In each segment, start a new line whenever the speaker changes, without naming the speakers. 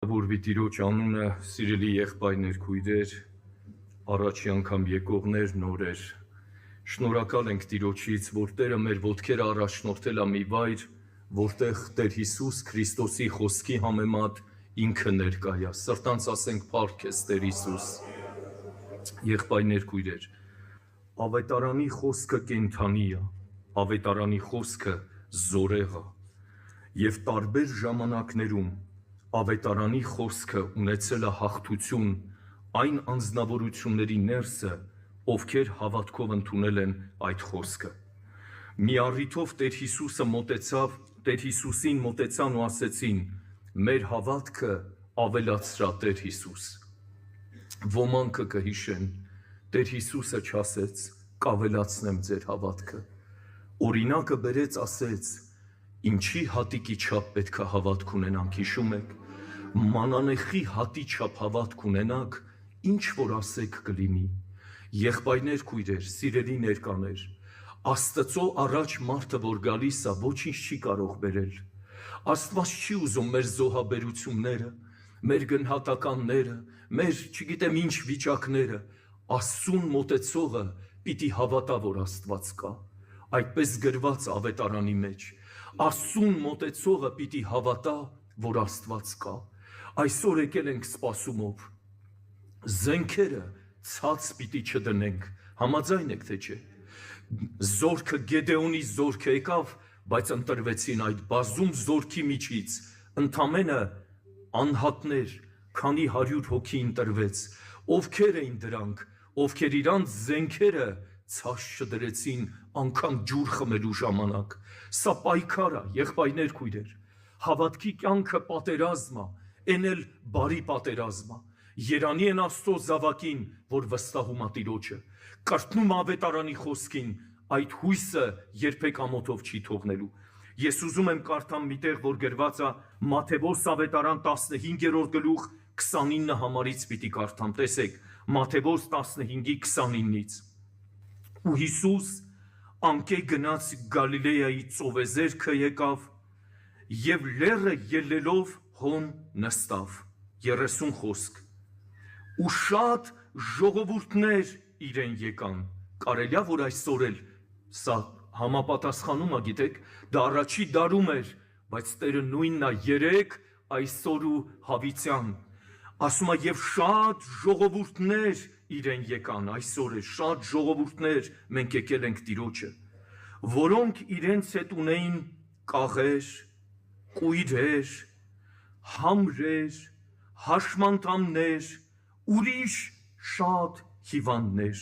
Որվի Տիրոջ անունը, սիրելի եղբայրներ, քույրեր, առաջի անգամ եկողներ, նորեր, շնորհակալ ենք Տիրոջից, որ Տերը մեր ոտքերը առաջնորդել է մի վայր, որտեղ Տեր Հիսուս Քրիստոսի խոսքի համեմատ ինքը ներկա է։ Սրտանց ասենք փառք քեզ Տեր Հիսուս։ Եղբայրներ, քույրեր, ավետարանի խոսքը կենդանի է, ավետարանի խոսքը զորեղ է, եւ տարբեր ժամանակներում ավետարանի խոսքը ունեցել է հաղթություն այն անձնավորությունների ներսը, ովքեր հավատքով ընդունել են այդ խոսքը։ Մի առիթով Տեր Հիսուսին մոտեցան ու ասեցին. մեր հավատքը ավելացրա Տեր Հիսուս։ Ոմանքը կհիշեն, Տեր Հիսուսը չասեց, կավելացնեմ ձեր հավատքը։ Օրինակը բերեց, ասեց, ինչի հատիկի չափ պետք է հավատք ունենանք, հիշում եք, մանանեխի հատի չափ հավատք ունենաք, ինչ որ ասեք կլինի։ Եղբայրներ, քույրեր, սիրելի ներկաներ, Աստծո առաջ մարդը որ գալիս է, ոչինչ չի կարող բերել։ Աստված չի ուզում մեր զոհաբերությունները, մեր գնահատականները, մեր չգիտեմ ինչ վիճակները, Աստծուն մոտեցողը պիտի հավատա, որ Աստված կա։ Այդպես գրված ավետարանի մեջ, Աստծուն մոտեցողը պիտի հավատա, որ Աստված կա։ Այսօր եկել ենք սպասումով, զենքերը ցած պիտի չդնենք, համաձայն եք թե չէ։ Զորքը Գեդեոնի զորքը եկավ, բայց ընտրվեցին այդ բազում զորքի միջից, ընդամենը անհատներ, քանի 100 հոգի ընտրվեց, ովքեր էին դրանք, ովքեր իրանց զենքերը ցած չդրեցին անգամ ջուր խմելու ժամանակ։ Սա պայքար է, եղբայրներ, քույրեր, հավատքի կյանքը պատերազմ է, են էլ բարի պատերազմ է։ Երանի են Աստծո զավակին, որ վստահում է Տիրոջը, կրթնում ավետարանի խոսքին, այդ հույսը երբեք ամոթով չի թողնելու։ Ես ուզում եմ կարդամ միտեղ, որ գրված է Մատթեոս ավետարան 15-րդ գլուխ 29 համարից պիտի կարդամ, տեսեք, Մատթեոս 15-29-ից։ Ու Հիսուս անկե գնաց Գալիլեայի ծովեզերքը եկավ եւ լեռը ելլելով հոն նստավ, 30 խոսք, ու շատ ժողովուրդներ իրեն եկան։ Կարելի է որ այսօր էլ սա համապատասխանում է, գիտեք, դա առաջի դարում էր, բայց Տերը նույնն է երեք, այսօր ու հավիտյան։ Ասում է եւ շատ ժողովուրդներ իրեն եկան, այսօր է շատ ժողովուրդներ մենք եկել ենք Տիրոջը, որոնք իրենց հետ ունեին կաղեր, կույրեր, համրեր, հաշմանդամներ, ուրիշ շատ հիվանդներ,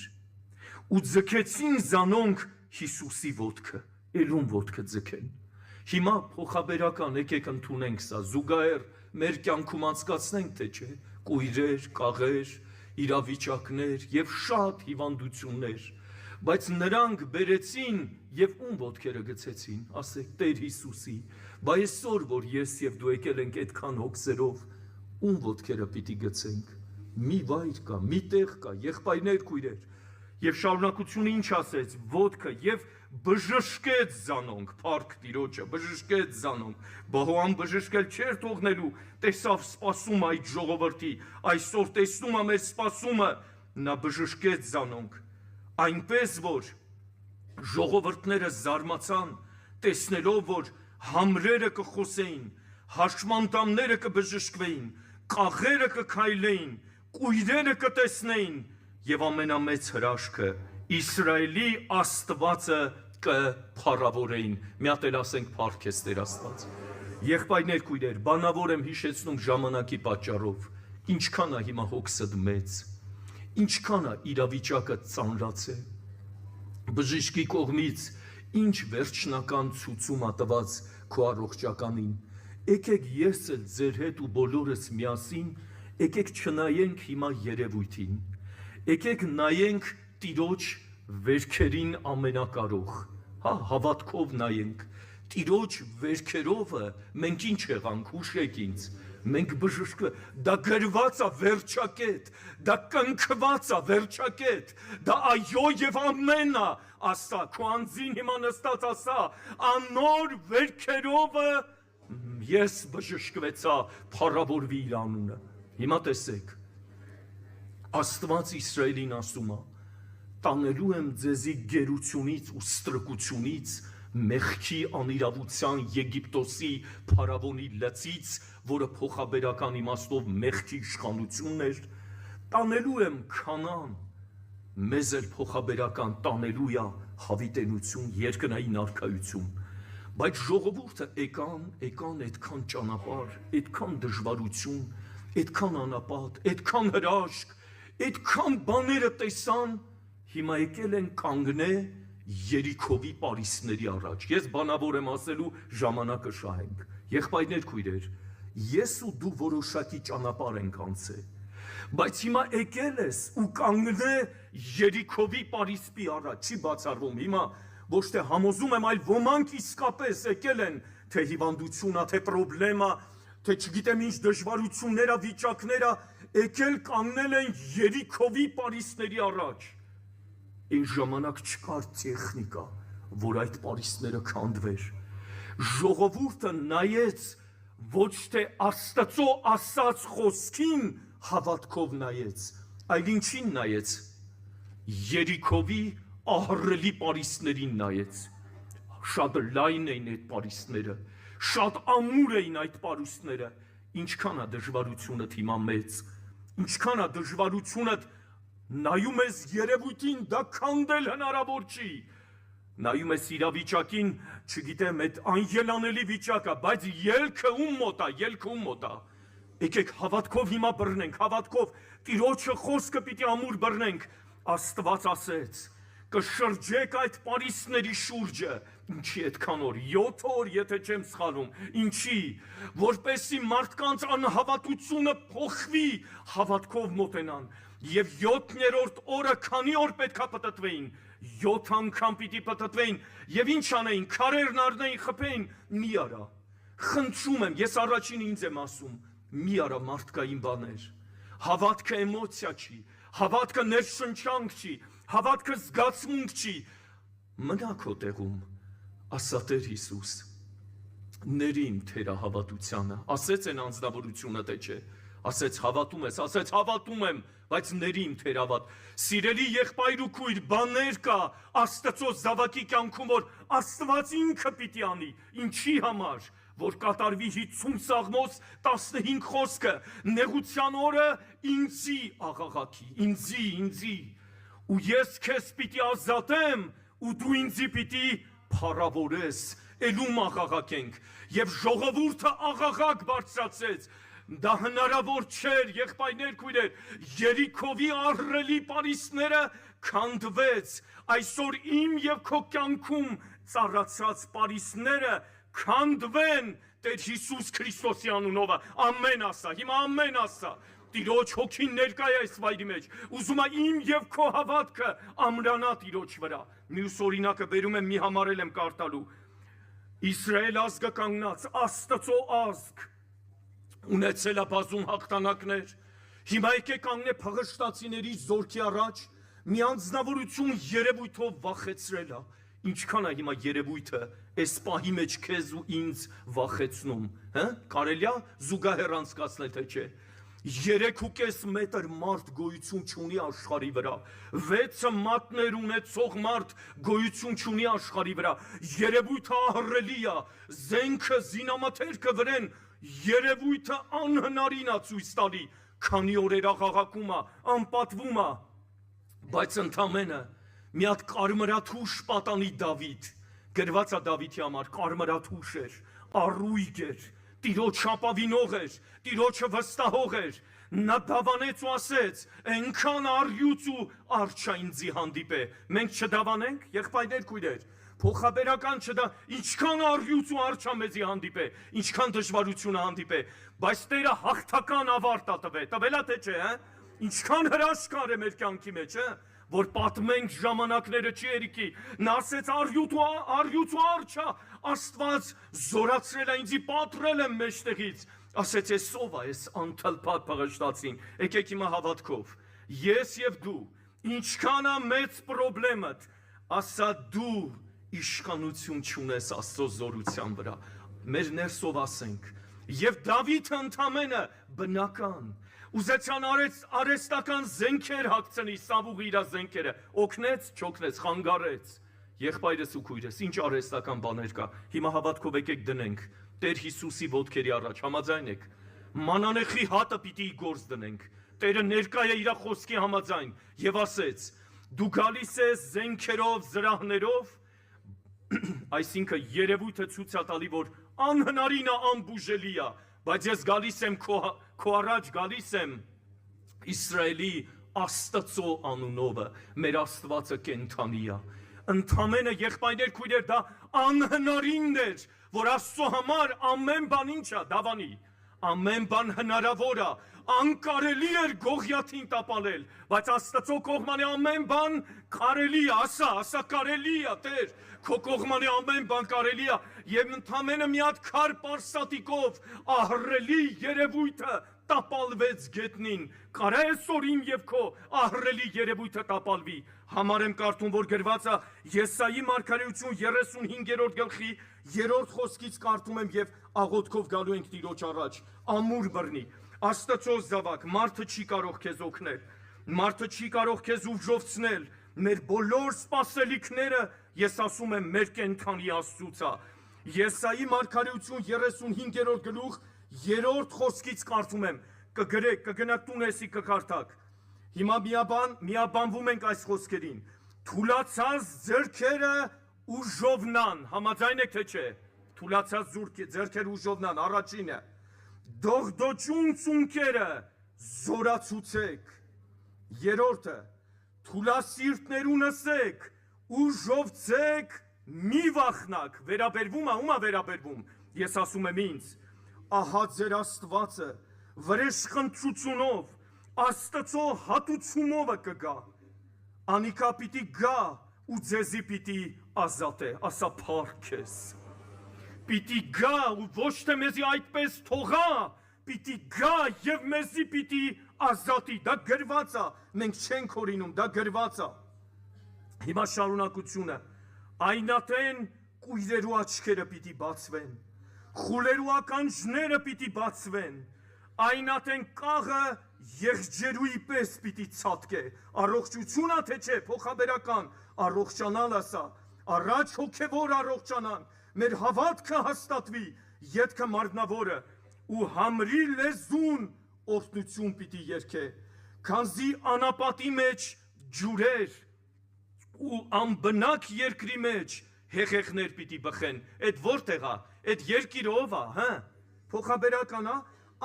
ու ձգեցին զանոնք Հիսուսի ոտքը, ելուն ոտքը ձգեն։ Հիմա փոխաբերական եկեք ընդունենք սա, զուգահեռ մեր կյանքում անցկացնենք, թե չէ, կույրեր, կաղեր, իրավիճակներ եւ շատ հիվանդություններ, բայց նրանք բերեցին եւ ում ոտքերը գցեցին, ասեք Տեր Հիսուսի։ Բայց այսօր որ ես եւ դու եկել ենք այդքան հոգսերով, ում ոտքերը պիտի գցենք։ Մի վայր կա, մի տեղ կա, եղբայրներ, քույրեր, եւ շարունակությունը ինչ ասեց, ոտքը եւ բժշկեց զանոնք, փառք Տիրոջը, բժշկեց զանոնք, Բողոան բժշկել չէր թողնելու, տեսավ սպասում այդ ժողովրդի, այսօր տեսնում է մեր սպասումը, նա բժշկեց զանոնք, այնպես որ ժողովուրդները զարմացան, տեսնելով որ համրերը կխոսեին, հաշմանդամները կբժշկվեին, կաղերը կքայլեին, կույրերը կտեսնեին, եւ ամենամեծ հրաշքը Իսրայելի Աստվածը կփառավորեին։ Մի հատ էլ ասենք փառք ես Տեր Աստված։ Եղբայրներ, քույրեր, բանավոր եմ հիշեցնում ժամանակի պատճառով, ինչքան է հիմա հոգսդ մեծ, ինչքան է իրավիճակը ծանրացել, բժշկի կողմից ինչ վերջնական ցուցում է տված քո առողջականին։ Եկեք ես էլ ձեր հետ ու բոլորս միասին, եկեք չնայենք հիմա երևույթին, եկեք նայենք Տիրոջ վերքերին ամենակարող, հավատքով նայենք, Տիրոջ վերքերովը մենք ինչ եղանք, հուշեք ինձ, մենք բժշկվել, դա գրված է վերջակետ, դա կնքված է վերջակետ, դա այո եւ ամեն է, ասա, քո անձին հիմա նստած ասա, անոր վերքերովը Ես բժշկվեցա, փառավորվի իր անունը։ Հիմա տեսեք, Աստված Իսրայելին ասում է. տանելու եմ ձեզի գերությունից ու ստրկությունից, մեղքի անիրավության Եգիպտոսի փարավոնի լծից, որը փոխաբերական իմաստով մեղքի իշխանությունն էր, տանելու եմ Քանան, մեզ էլ փոխաբերական տանելու է հավիտենություն, երկնային արքայություն, բայց ժողովուրդը եկան այդքան ճանապարհ, այդքան դժվարություն, այդքան անապատ, այդքան հրաշք, այդքան բաները տեսան, հիմա եկել են կանգնե Երիքովի պարիսպների առաջ։ Ես բանավոր եմ ասելու, ժամանակը շահենք։ Եղբայրներ, քույրեր, ես ու դու որոշակի ճանապարհ ենք անցել, բայց հիմա եկել ես ու կանգնե Երիքովի պարիսպի առաջ, չի բացառվում։ Հիմա ոչ թե համոզում եմ, այլ ոմանք իսկապես եկել են, թե հիվանդությունա, թե պրոբլեմա, թե չգիտեմ ինչ դժվարությունները, վիճակները, եկել կանգնել են Երիքովի պարիսպների առաջ։ Այն ժամանակ չկար տեխնիկա, որ այդ պարիսպները քանդվեր։ Ժողովուրդը նայեց ոչ թե Աստծո ասած խոսքին հավատքով նայեց, այլ ինչին նայեց։ Երիքովի ահռելի պարիսպներին նայեց։ Շատ լայն էին այդ պարիսպները, շատ ամուր էին այդ պարիսպները։ Ինչքան է դժվարությունդ հիմա մեծ, ինչքան է դժվարությունդ, նայում ես երևույթին, դա քանդել հնարավոր չի։ Նայում ես իրավիճակին, չգիտեմ, այդ անելանելի վիճակա, բայց ելքը ում մոտ է, ելքը ում մոտ է։ Եկեք հավատքով հիմա բռնենք, հավատքով Տիրոջը խոսքը պիտի ամուր բռնենք։ Աստված ասեց, կշրջեք այդ պարիսպների շուրջը, ինչի այդքան օր, 7 օր, եթե չեմ սխալվում, ինչի, որպեսզի մարդկանց անհավատությունը փոխվի, հավատքով մոտենան, եւ 7-րդ օրը քանի օր պետքա պտտվեին, 7 անգամ պիտի պտտվեին, եւ ինչ անեին, քարերն առնեին, խփեին, մի արա, խնդրում եմ, ես առաջին ինձ եմ ասում, մի արա մարդկային բաներ, հավատքը էմոցիա չի, հավատքը ներշնչանք չի, հավատքը զգացմունք չի, մնա քո տեղում, ասա Տեր Հիսուս, ների իմ թերահավատությանը, ասեց են անձնավորությունը թե չէ, ասեց հավատում ես, ասեց հավատում եմ, բայց ների իմ թերավատ, սիրելի եղբայր ու քույր, բաներ կա Աստծո զավակի կյանքում, որ Աստված ինքը պիտի անի, ինչի համար, որ կատարվի 50 Սաղմոս 15 խոսքը, նեղության օրը ինձի աղաղակի, ինձի, ու ես քեզ պիտի ազատեմ, ու դու ինձի պիտի փառավորես, ելում աղաղակենք, եւ ժողովուրդը աղաղակ բարձրացեց, դա հնարավոր չէր, եղբայրներ, քույրեր, Երիքովի ահռելի պարիսպները քանդվեց, այսօր իմ եւ քո կյանքում ծառացած պարիսպները քանդվեն Տեր Հիսուս Քրիստոսի անունով, ամեն ասա, հիմա ամեն ասա, Տիրոջ հոգին ներկա է այս վայրի մեջ, ուզում է իմ եւ քո հավատքը ամրանա Տիրոջ վրա։ Մյուս օրինակը բերում եմ, մի համարել եմ կարտալու։ Իսրայել ազգը կանգնած, Աստծո ազգ, ունեցել է բազում հաղթանակներ, հիմա եկե կանգնե փղշտացիների զորքի առաջ, մի անձնավորություն երևույթով վախեցրել է։ Ինչքան է հիմա երևույթը այս պահի մեջ քեզ ու ինձ վախեցնում, հա? Կարելի է զուգահեռ անցկացնել, թե չէ։ 3.5 մետր մարդ գոյություն չունի աշխարհի վրա, 6 մատներ ունեցող մարդ գոյություն չունի աշխարհի վրա, երևույթը ահռելի է, զենքը, զինամթերքը վրեն, երևույթը անհնարին է ցույց տալի, քանի օրեր աղաղակում է, անպատվում է, բայց ընդամենը մի հատ կարմրաթուշ պատանի Դավիթ, գրված է Դավիթի համար, կարմրաթուշ էր, առույգ էր, Տիրոջ ապավինող էր, Տիրոջը վստահող էր, նա դավանեց ու ասեց, այնքան առյուծ ու արջա ինձի հանդիպե, մենք չդավանենք, եղբայրներ, քույրեր, փոխաբերական չդա, ինչքան առյուծ ու արջա մեզի հանդիպե, ինչքան դժվարությունը հանդիպե, բայց Տերը հաղթական ավարտ է տվել է թե չէ, ինչքան հրաշք է մեր կյանքի մեջ, որ պատմենք ժամանակները չի երիքի, նա ասեց առյուծ ու արջա, Աստված զորացրել է ինձի, պատրել եմ մեջտեղից, ասեց ես ով է, ես անթլփատ փղշտացին, եկեք հիմա հավատքով, ես եւ դու, ինչքան է մեծ պրոբլեմդ, ասա դու իշխանություն չունես Աստծո զորության վրա, մեր ներսով ասենք, եւ Դավիթը ընդամենը բնական ուզեցան արեստական զենքեր հագցնի Սավուղի իր զենքերը, օգնեց, չօգնեց, խանգարեց։ Եղբայրս ու քույրս, ինչ արեստական բաներ կա։ Հիմա հավատքով եկեք դնենք Տեր Հիսուսի ոտքերի առաջ, համաձայն եք։ Մանանեխի հատը պիտի գործ դնենք։ Տերը ներկա է իր խոսքի համաձայն եւ ասեց. դու գալիս ես զենքերով, զրահներով, այսինքն երևույթը ցույց է տալի, որ անհնարինը անբուժելի է, բայց ես գալիս եմ քո առաջ գալիս եմ Իսրայելի Աստծո անունովը, մեր Աստվածը կենթանի է։ Ընդամենը եղբայրներ քույրեր դա անհնարինն էր, որ Աստծո համար ամեն բան ինչ է, դավանի, ամեն բան հնարավոր է, անկարելի էր Գողիաթին տապալել, բայց Աստծո կողմանի ամեն բան կարելի է, ասա կարելի է, Տեր, քո կողմանի ամեն բան կարելի է, եւ ընդամենը մի հատ քար պարսատիկով ահռելի երևույթը տապալվեց գետնին, կարա է սորիմ եւ քո ահռելի երևույթը տապալվի։ Համար եմ կարդում, որ գրված է Եսայի մարգարեություն 35-րդ գլխի 3-րդ խոսքից կարդում եմ եւ աղոթքով գալու ենք Տիրոջ առաջ, ամուր բռնի։ Աստծո զավակ, մարդը չի կարող քեզ օգնել, մարդը չի կարող քեզ ուժովցնել, մեր բոլոր սպասելիքները, ես ասում եմ, մեր կենթանի Աստծուց է։ Եսայի մարգարեություն 35-րդ գլուխ 3-րդ խոսքից կարդում եմ, կգրեք, կգնաք տունեսի կկարդաք։ Հիմա միաբանվում ենք այս խոսքերին։ Թուլացած ձեռքերը ուժովնան, համաձայն եք թե չէ։ Թուլացած ձեռքերը ուժովնան, առաջինը։ Դողդոջուն ծունկերը զորացուցեք։ Երրորդը, թուլասիրտներուն ասեք, ուժովցեք, մի վախնակ, վերաբերվում է, ում է վերաբերվում, ես ասում եմ ինձ, ահա ձեր Աստվածը, վրեժխնդրությունով, Աստծո հատուցումով կգա, անիկա պիտի գա ու ձեզի պիտի ազատե, ասա փառք ես, պիտի գա ու ոչ թե մեզի այդպես թողա, պիտի գա եւ մեզի պիտի ազատի, դա գրված է, մենք չենք օրինում, դա գրված է։ Հիմա շարունակությունը, այնատեն կույրերու աչքերը պիտի բացվեն, խուլերու ականջները պիտի բացվեն, այնատեն կաղը եղջերուի պես պիտի ցատկե, առողջությունը թե չէ, փոխաբերական, առողջանալ ասա, առաջ հոգևոր առողջանան, մեր հավատքը հաստատվի, ետքը մարմնավորը, ու համրի լեզուն օրհնություն պիտի երգե, քանզի անապատի մեջ ջուրեր ու անբնակ երկրի մեջ հեղեղներ պիտի բխեն, այդ որտեղ է, այդ երկիրը ով է, հա, փոխաբերական է,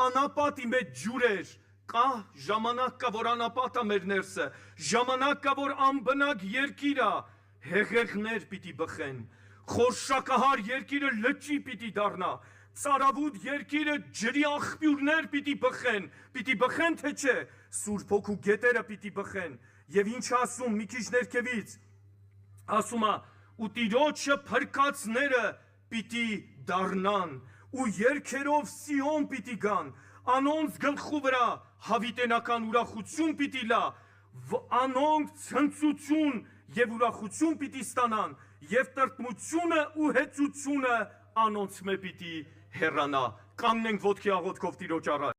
անապատի մեջ ջուրեր, կա ժամանակ կա, որ անապատ է մեր ներսը, ժամանակ կա, որ անբնակ երկիր է, հեղեղներ պիտի բխեն, խորշակահար երկիրը լճի պիտի դառնա, ծարավուտ երկիրը ջրի աղբյուրներ պիտի բխեն թե չէ, Սուրբ Հոգու գետերը պիտի բխեն, եւ ինչ ասում մի քիչ ներքևից, ասում է, ու Տիրոջը փրկածները պիտի դառնան, ու երկերով Սիոն պիտի գան, անոնց գլխու վրա հավիտենական ուրախություն պիտի լա, անոնք ցնծություն եւ ուրախություն պիտի ստանան, եւ տրտմությունը ու հեծությունը անոնց մե պիտի հեռանա։ Կանգնենք ոտքի աղոթքով Տիրոջ առաջ։